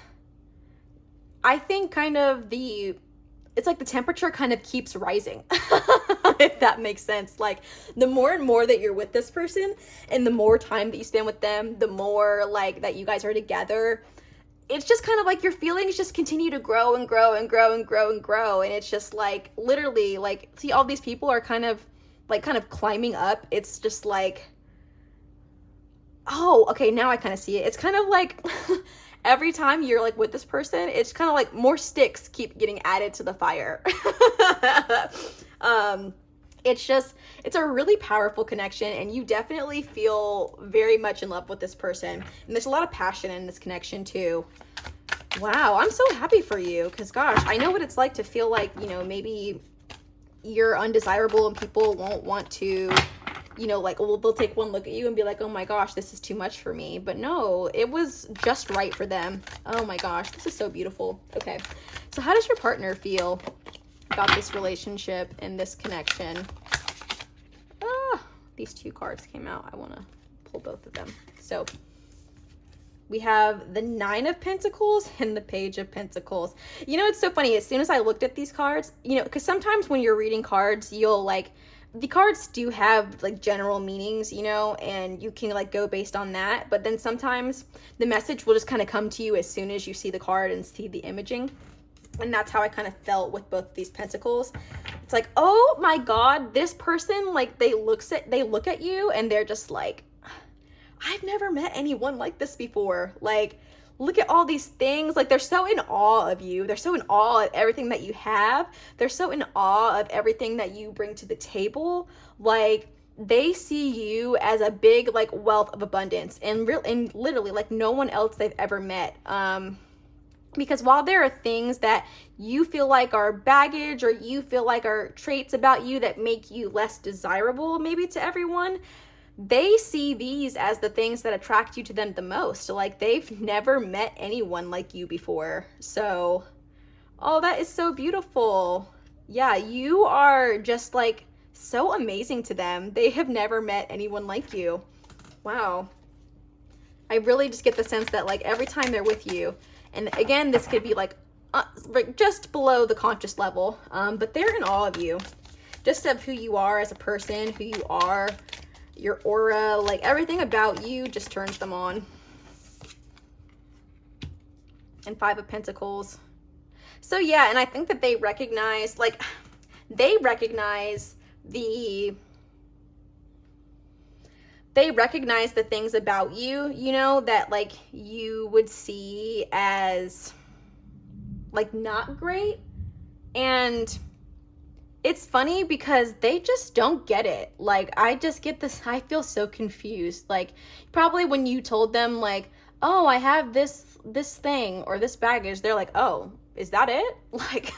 I think kind of it's like the temperature kind of keeps rising, if that makes sense. Like the more and more that you're with this person and the more time that you spend with them, the more like that you guys are together, it's just kind of like your feelings just continue to grow and grow and grow and grow and grow. And it's just like, literally, like, see, all these people are kind of climbing up. It's just like, oh, okay, now I kind of see it. It's kind of like every time you're like with this person, it's kind of like more sticks keep getting added to the fire. It's a really powerful connection, and you definitely feel very much in love with this person. And there's a lot of passion in this connection too. Wow, I'm so happy for you, because gosh, I know what it's like to feel like, you know, maybe you're undesirable and people won't want to, you know, like, well, they'll take one look at you and be like, oh my gosh, this is too much for me. But no, it was just right for them. Oh my gosh, this is so beautiful. Okay, so how does your partner feel about this relationship and this connection? These 2 cards came out. I want to pull both of them. So we have the 9 of Pentacles and the Page of Pentacles. You know, it's so funny. As soon as I looked at these cards, you know, because sometimes when you're reading cards, you'll like, the cards do have like general meanings, you know, and you can like go based on that. But then sometimes the message will just kind of come to you as soon as you see the card and see the imaging. And that's how I kind of felt with both of these pentacles. It's like, oh my God, this person, like they look at you and they're just like, I've never met anyone like this before. Like, look at all these things. Like, they're so in awe of you. They're so in awe of everything that you have. They're so in awe of everything that you bring to the table. Like, they see you as a big, like, wealth of abundance, and literally, like, no one else they've ever met. Because while there are things that you feel like are baggage or you feel like are traits about you that make you less desirable maybe to everyone, they see these as the things that attract you to them the most. Like, they've never met anyone like you before. So, oh, that is so beautiful. Yeah, you are just like so amazing to them. They have never met anyone like you. Wow. I really just get the sense that like every time they're with you, and again, this could be like just below the conscious level, but they're in awe of you, just of who you are as a person, who you are your aura, like everything about you just turns them on. And 5 of Pentacles. So yeah, and I think that they recognize, like, they recognize the things about you, you know, that like you would see as like not great. And it's funny because they just don't get it. Like, I just get this, I feel so confused. Like, probably when you told them like, oh, I have this thing or this baggage, they're like, oh, is that it? Like,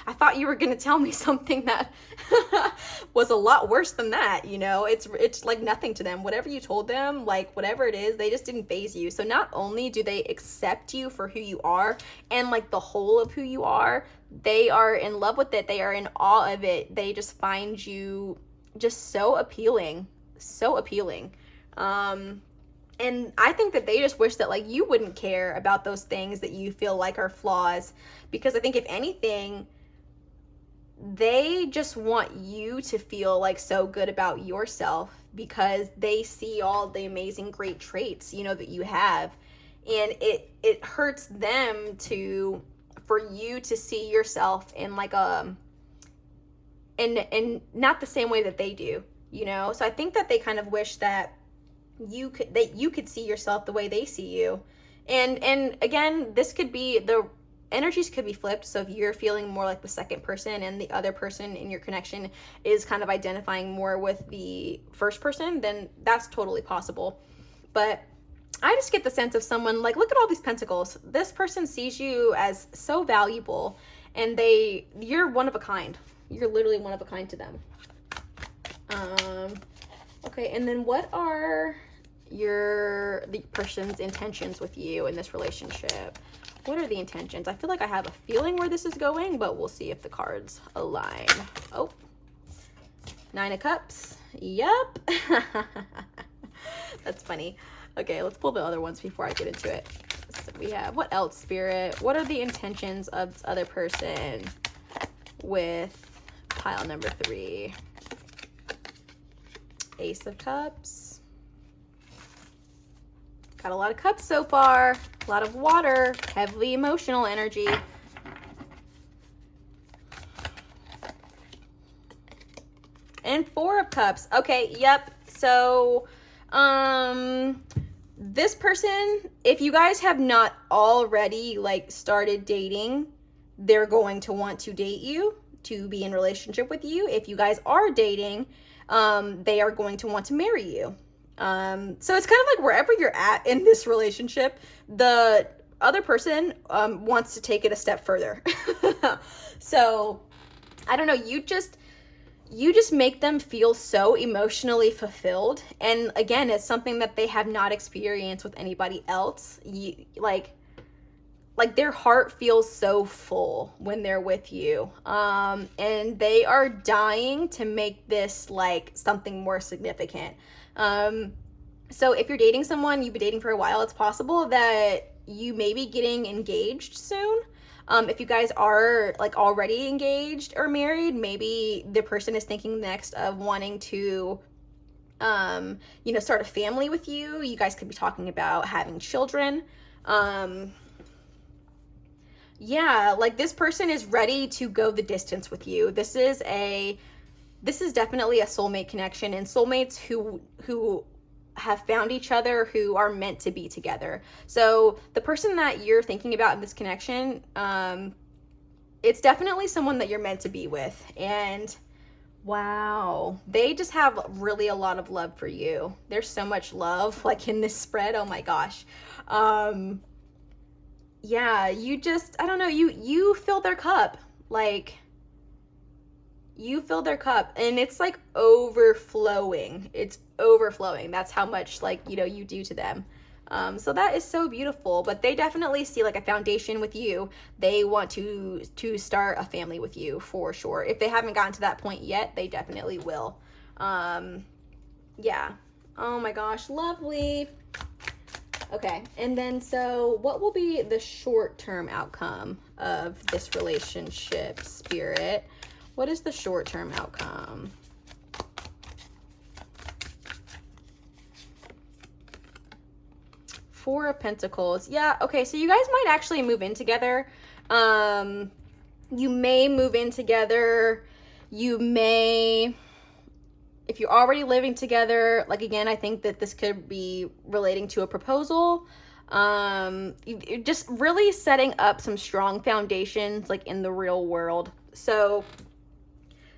I thought you were gonna tell me something that was a lot worse than that, you know? It's like nothing to them. Whatever you told them, like whatever it is, they just didn't faze you. So not only do they accept you for who you are and like the whole of who you are, they are in love with it. They are in awe of it. They just find you just so appealing, so appealing. And I think that they just wish that like you wouldn't care about those things that you feel like are flaws, because I think if anything, they just want you to feel like so good about yourself because they see all the amazing great traits, you know, that you have. And it hurts them for you to see yourself in like in not the same way that they do, you know? So I think that they kind of wish that you could see yourself the way they see you. And again, this could be, the energies could be flipped. So if you're feeling more like the second person and the other person in your connection is kind of identifying more with the first person, then that's totally possible. But I just get the sense of someone like, look at all these pentacles. This person sees you as so valuable, and you're one of a kind. You're literally one of a kind to them. Okay, and then what are the person's intentions with you in this relationship? What are the intentions? I feel like I have a feeling where this is going, but we'll see if the cards align. Oh, 9 of Cups. Yup. That's funny. Okay, let's pull the other ones before I get into it. So we have, what else, Spirit? What are the intentions of this other person with pile number 3? Ace of Cups. Got a lot of cups so far. A lot of water. Heavily emotional energy. And 4 of Cups. Okay, yep. So, this person, if you guys have not already like started dating, they're going to want to date you, to be in relationship with you. If you guys are dating, they are going to want to marry you. So it's kind of like wherever you're at in this relationship, the other person wants to take it a step further. So I don't know, you just make them feel so emotionally fulfilled. And again, it's something that they have not experienced with anybody else. Like their heart feels so full when they're with you. And they are dying to make this like something more significant. So if you're dating someone, you've been dating for a while, it's possible that you may be getting engaged soon. If you guys are like already engaged or married, maybe the person is thinking next of wanting to, you know, start a family with you. You guys could be talking about having children. Yeah, like this person is ready to go the distance with you. This is definitely a soulmate connection, and soulmates who have found each other, who are meant to be together. So the person that you're thinking about in this connection, it's definitely someone that you're meant to be with. And wow, they just have really a lot of love for you. There's so much love like in this spread. Oh my gosh. Yeah, you just, I don't know, you fill their cup. Like, you fill their cup, and it's like overflowing. It's overflowing. That's how much like, you know, you do to them. So that is so beautiful. But they definitely see like a foundation with you. They want to start a family with you for sure. If they haven't gotten to that point yet, they definitely will. Yeah. Oh my gosh, lovely. Okay, and then so what will be the short-term outcome of this relationship, Spirit? What is the short-term outcome? Four of Pentacles. Yeah, okay, so you guys might actually move in together. You may move in together. You may, if you're already living together, like again, I think that this could be relating to a proposal. You're just really setting up some strong foundations like in the real world. So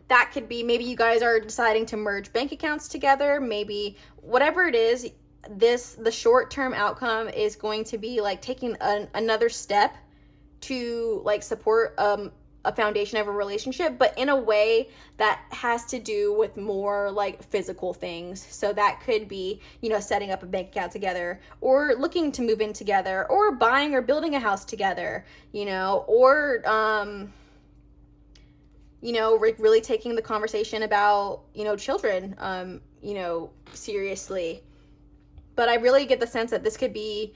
that could be, maybe you guys are deciding to merge bank accounts together, maybe whatever it is, the short-term outcome is going to be like taking another step to like support a foundation of a relationship, but in a way that has to do with more like physical things. So that could be, you know, setting up a bank account together, or looking to move in together, or buying or building a house together, you know, or you know, really taking the conversation about, you know, children, you know, seriously. But I really get the sense that this could be,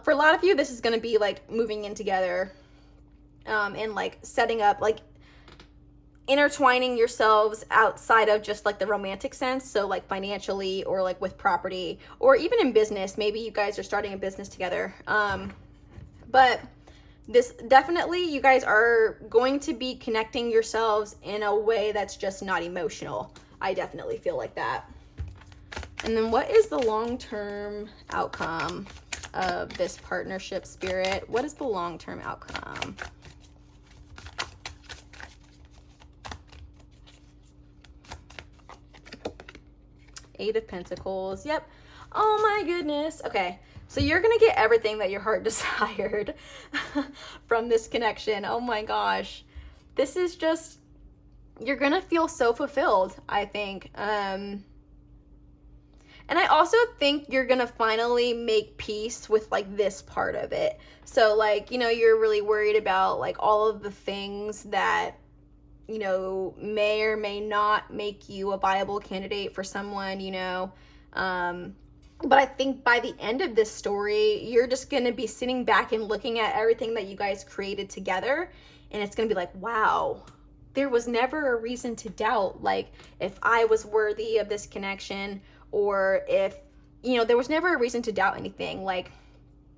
for a lot of you, this is going to be like moving in together, and like setting up, like intertwining yourselves outside of just like the romantic sense. So like financially, or like with property, or even in business. Maybe you guys are starting a business together. But this definitely, you guys are going to be connecting yourselves in a way that's just not emotional. I definitely feel like that. And then what is the long-term outcome of this partnership, Spirit? What is the long-term outcome? Eight of Pentacles. Yep. Oh my goodness. Okay. So you're going to get everything that your heart desired from this connection. Oh my gosh. This is just, you're going to feel so fulfilled, I think. And I also think you're going to finally make peace with like this part of it. So like, you know, you're really worried about like all of the things that, you know, may or may not make you a viable candidate for someone, you know. But I think by the end of this story, you're just going to be sitting back and looking at everything that you guys created together. And it's going to be like, wow, there was never a reason to doubt, like, if I was worthy of this connection, or if, you know, there was never a reason to doubt anything. Like,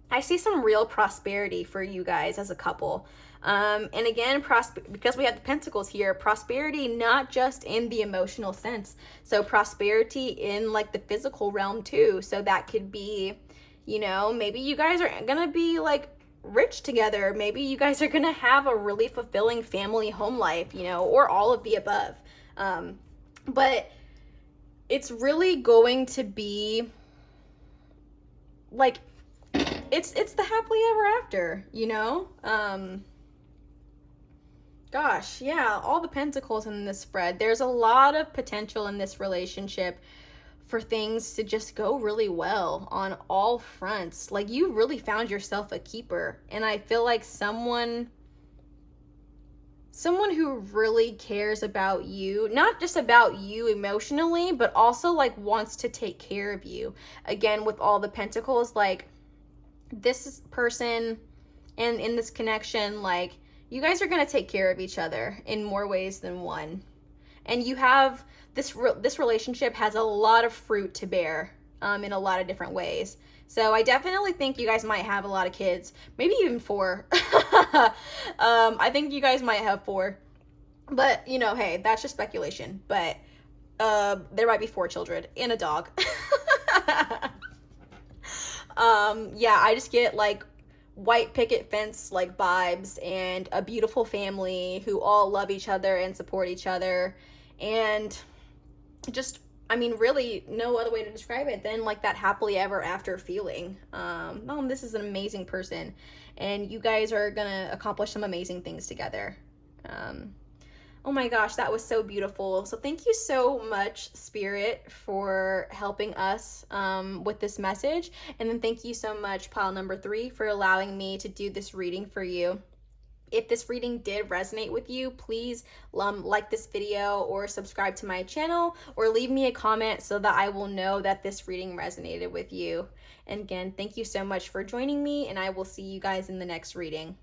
I see some real prosperity for you guys as a couple. And again, because we have the Pentacles here, prosperity not just in the emotional sense. So prosperity in like the physical realm too. So that could be, you know, maybe you guys are gonna be like rich together. Maybe you guys are gonna have a really fulfilling family home life, you know, or all of the above. But it's really going to be like, it's the happily ever after, you know? Gosh, yeah, all the Pentacles in this spread. There's a lot of potential in this relationship for things to just go really well on all fronts. Like, you really found yourself a keeper. And I feel like someone who really cares about you, not just about you emotionally, but also like wants to take care of you. Again, with all the Pentacles, like this person and in this connection, like, you guys are going to take care of each other in more ways than one. And you have this relationship has a lot of fruit to bear in a lot of different ways. So I definitely think you guys might have a lot of kids, maybe even 4. I think you guys might have 4. But, you know, hey, that's just speculation. But there might be 4 children and a dog. Yeah, I just get like white picket fence like vibes, and a beautiful family who all love each other and support each other, and just, I mean, really no other way to describe it than like that happily ever after feeling. This is an amazing person, and you guys are gonna accomplish some amazing things together. Oh my gosh, that was so beautiful. So thank you so much, Spirit, for helping us with this message. And then thank you so much, pile number 3, for allowing me to do this reading for you. If this reading did resonate with you, please like this video or subscribe to my channel, or leave me a comment so that I will know that this reading resonated with you. And again, thank you so much for joining me, and I will see you guys in the next reading.